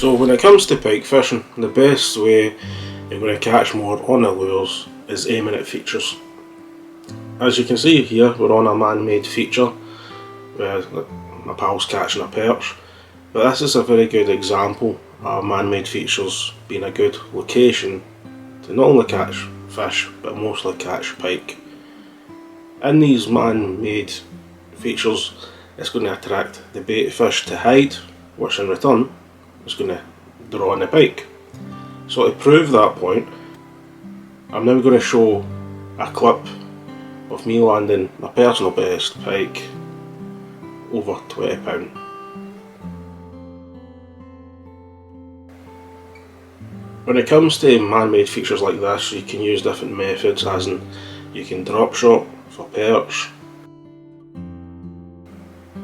So when it comes to pike fishing, the best way you're going to catch more on the lures is aiming at features. As you can see here, we're on a man-made feature where my pal's catching a perch, but this is a very good example of man-made features being a good location to not only catch fish but mostly catch pike. In these man-made features, it's going to attract the bait fish to hide, which in return is going to draw in the pike. So to prove that point, I'm now going to show a clip of me landing my personal best pike over £20. When it comes to man-made features like this, you can use different methods, as in you can drop shot for perch,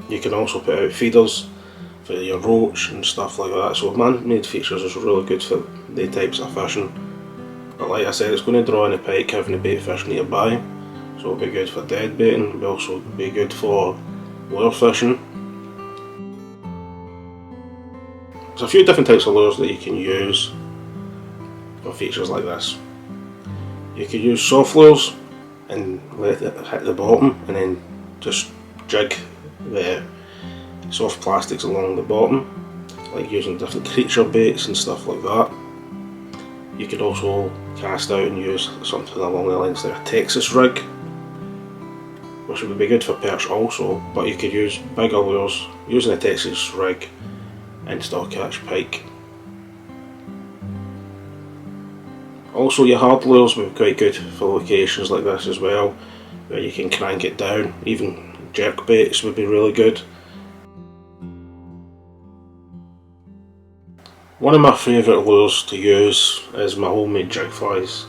you can also put out feeders for your roach and stuff like that. So man-made features is really good for the types of fishing, but like I said, it's going to draw in the pike having the bait fish nearby, so it'll be good for dead baiting, it'll also be good for lure fishing. There's a few different types of lures that you can use for features like this. You could use soft lures and let it hit the bottom and then just jig the soft plastics along the bottom, like using different creature baits and stuff like that. You could also cast out and use something along the lines like a Texas rig, which would be good for perch also, but you could use bigger lures using a Texas rig and still catch pike. Also, your hard lures would be quite good for locations like this as well, where you can crank it down. Even jerk baits would be really good. One of my favourite lures to use is my homemade jig flies.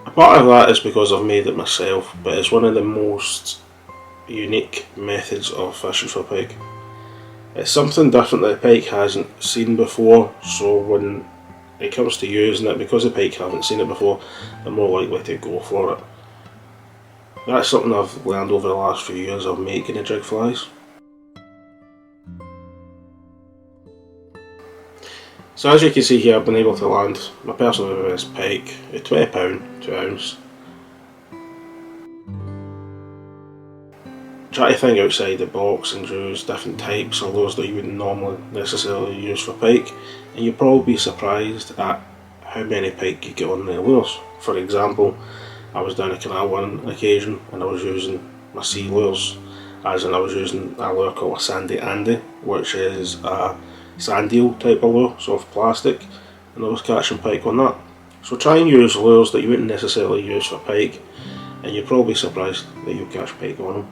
A part of that is because I've made it myself, but it's one of the most unique methods of fishing for pike. It's something different that the pike hasn't seen before, so when it comes to using it, because the pike haven't seen it before, they're more likely to go for it. That's something I've learned over the last few years of making the jig flies. So as you can see here, I've been able to land my personal best pike at £20, 2 ounce. Try to think outside the box and use different types of lures that you wouldn't normally necessarily use for pike, and you'll probably be surprised at how many pike you get on the lures. For example, I was down a canal one occasion and I was using my sea lures, as in I was using a lure called a Sandy Andy, which is a sand eel type of lure, soft plastic, and I was catching pike on that. So try and use lures that you wouldn't necessarily use for pike, and you're probably surprised that you'll catch pike on them.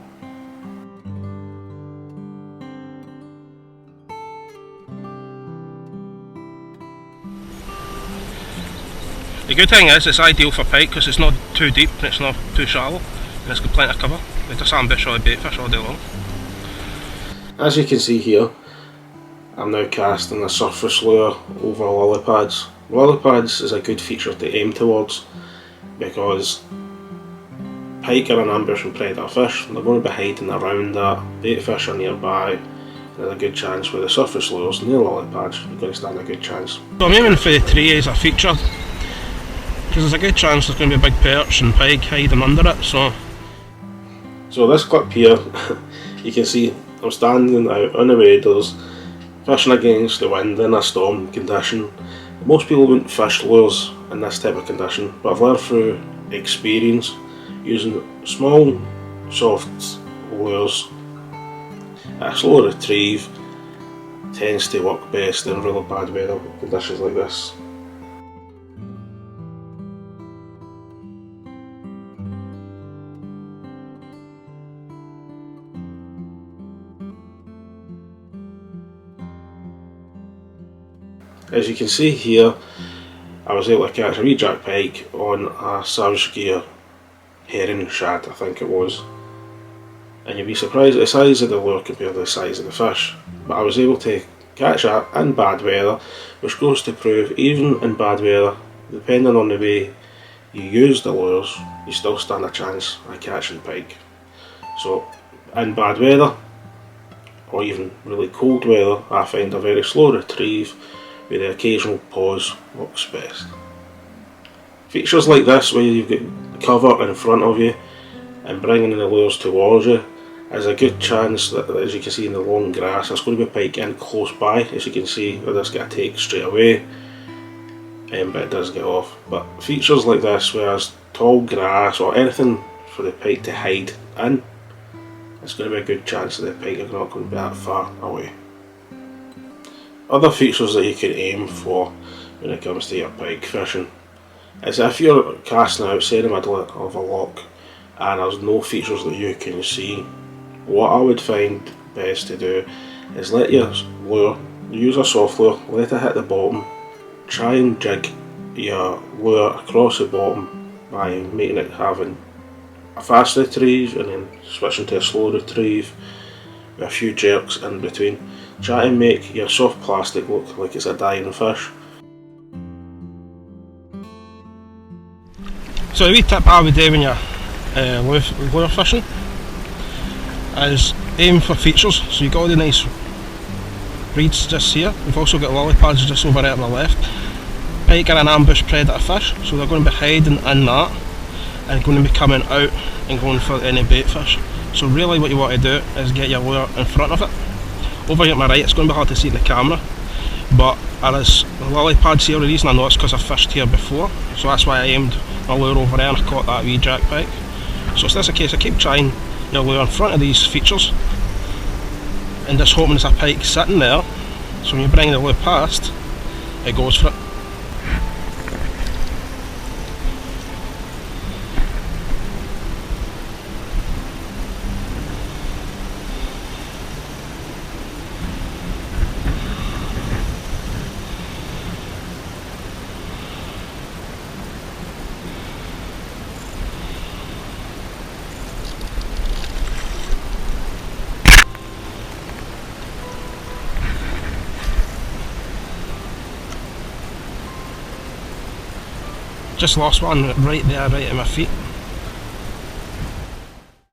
The good thing is it's ideal for pike because it's not too deep and it's not too shallow, and it's got plenty of cover. It's a sandfish or a baitfish all day long. As you can see here, I'm now casting a surface lure over lily pads. Lily pads is a good feature to aim towards because pike are an ambushing predator fish. They're going to be hiding around that. Bait fish are nearby. There's a good chance with the surface lures and the lily pads, you're going to stand a good chance. So I'm aiming for the tree as a feature because there's a good chance there's going to be a big perch and pike hiding under it. So this clip here, you can see I'm standing out on the waders, fishing against the wind in a storm condition. Most people wouldn't fish lures in this type of condition, but I've learned through experience using small, soft lures at a slow retrieve tends to work best in really bad weather conditions like this. As you can see here, I was able to catch a wee jack pike on a Savage Gear herring shad, I think it was. And you'd be surprised at the size of the lure compared to the size of the fish. But I was able to catch that in bad weather, which goes to prove even in bad weather, depending on the way you use the lures, you still stand a chance of catching pike. So in bad weather, or even really cold weather, I find a very slow retrieve with the occasional pause works best. Features like this, where you've got cover in front of you and bringing the lures towards you, is a good chance that, as you can see in the long grass, there's going to be pike in close by. As you can see, where this get a take straight away, but it does get off. But features like this, where there's tall grass or anything for the pike to hide in, it's going to be a good chance that the pike are not going to be that far away. Other features that you can aim for when it comes to your pike fishing is if you're casting out, say, in the middle of a loch and there's no features that you can see, what I would find best to do is let your lure, use a soft lure, let it hit the bottom, try and jig your lure across the bottom by making it having a fast retrieve and then switching to a slow retrieve with a few jerks in between. Try and make your soft plastic look like it's a dying fish. So the wee tip I would do when you're lure fishing is aim for features. So you've got all the nice reeds just here. We've also got lily pads just over there on the left. Pike are an ambush predator fish, so they're going to be hiding in that and going to be coming out and going for any bait fish. So really what you want to do is get your lure in front of it. Over here at my right, it's going to be hard to see in the camera, but there is the lily pads here. The reason I know it's because I've fished here before, so that's why I aimed my lure over there and I caught that wee jack pike. So it's this a case, I keep trying your lure in front of these features and just hoping there's a pike sitting there, so when you bring the lure past, it goes for it. Just lost one right there, right at my feet.